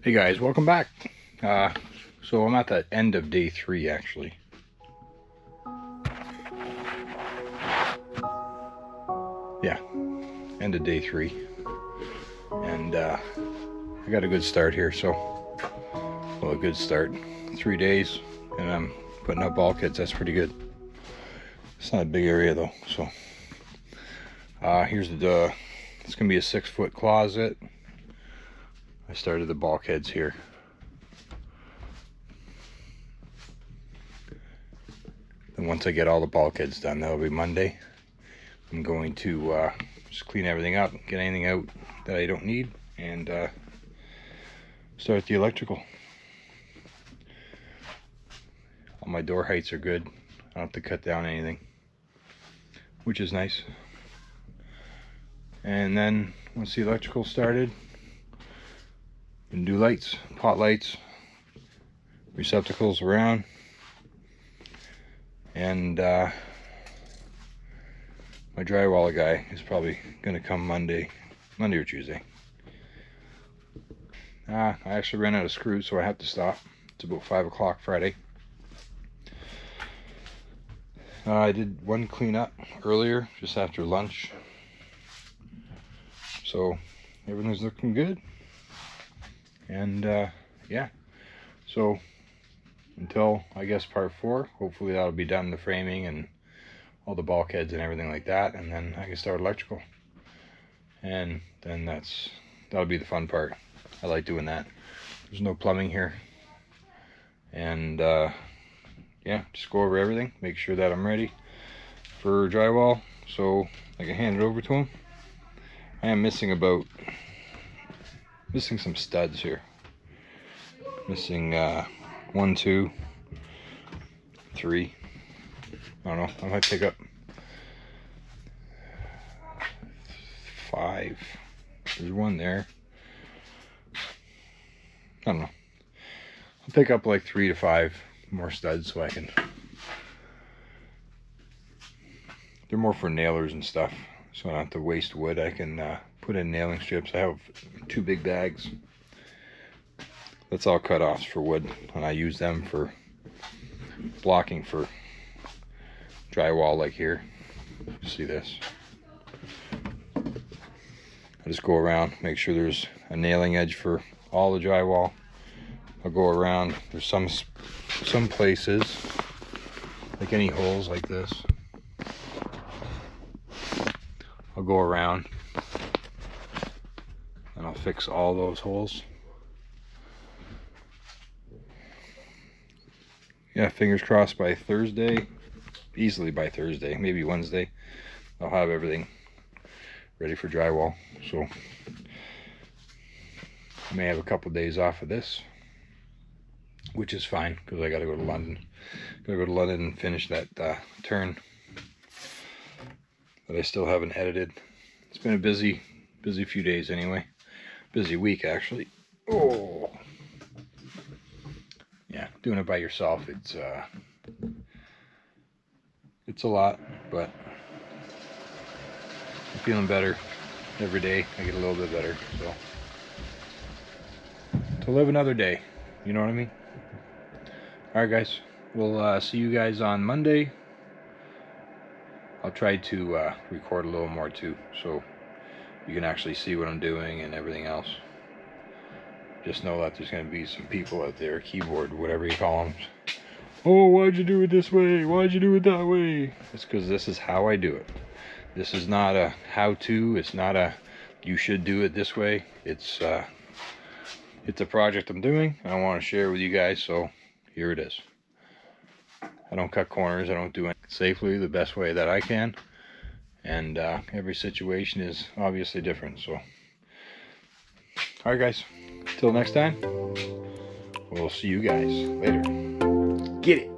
Hey guys, welcome back. So I'm at the end of day 3 actually. Yeah, end of day 3. And I got a good start here, well, a good start. 3 days and I'm putting up bulkheads. That's pretty good. It's not a big area though, so here's the it's gonna be a 6-foot closet. I started the bulkheads here. And once I get all the bulkheads done, that'll be Monday. I'm going to just clean everything up, get anything out that I don't need, and start the electrical. All my door heights are good. I don't have to cut down anything, which is nice. And then once the electrical started, and do lights, pot lights, receptacles around, and my drywall guy is probably gonna come Monday or Tuesday. I actually ran out of screws, so I have to stop. It's about 5 o'clock Friday. I did one cleanup earlier, just after lunch, so everything's looking good. And yeah, so until I guess part 4, hopefully that'll be done, the framing and all the bulkheads and everything like that, and then I can start electrical, and then that'll be the fun part. I like doing that. There's no plumbing here, and yeah, just go over everything, make sure that I'm ready for drywall so I can hand it over to him. I am missing some studs here. Missing 1, 2, 3. I don't know, I might pick up 5. There's one there. I don't know. I'll pick up like 3 to 5 more studs so I can. They're more for nailers and stuff, so I don't have to waste wood. I can put in nailing strips. I have 2 big bags. That's all cut-offs for wood, and I use them for blocking for drywall, like here. See this? I just go around, make sure there's a nailing edge for all the drywall. I'll go around. There's some places, like any holes like this, I'll go around and I'll fix all those holes. Yeah, fingers crossed by Thursday, easily by Thursday, maybe Wednesday, I'll have everything ready for drywall. So I may have a couple days off of this, which is fine because I gotta go to London. Gotta go to London and finish that turn that I still haven't edited. It's been a busy few days anyway. Busy week actually. Oh yeah, doing it by yourself, it's a lot, but I'm feeling better every day. I get a little bit better, so to live another day, you know what I mean? All right guys, we'll see you guys on Monday. I'll try to record a little more too, so you can actually see what I'm doing and everything else. Just know that there's going to be some people out there, keyboard, whatever you call them. Oh, why'd you do it this way? Why'd you do it that way? It's because this is how I do it. This is not a how-to. It's not a you should do it this way. It's a project I'm doing, and I want to share with you guys, so here it is. I don't cut corners. I don't do it safely the best way that I can, and every situation is obviously different. So all right guys, till next time, we'll see you guys later. Get it.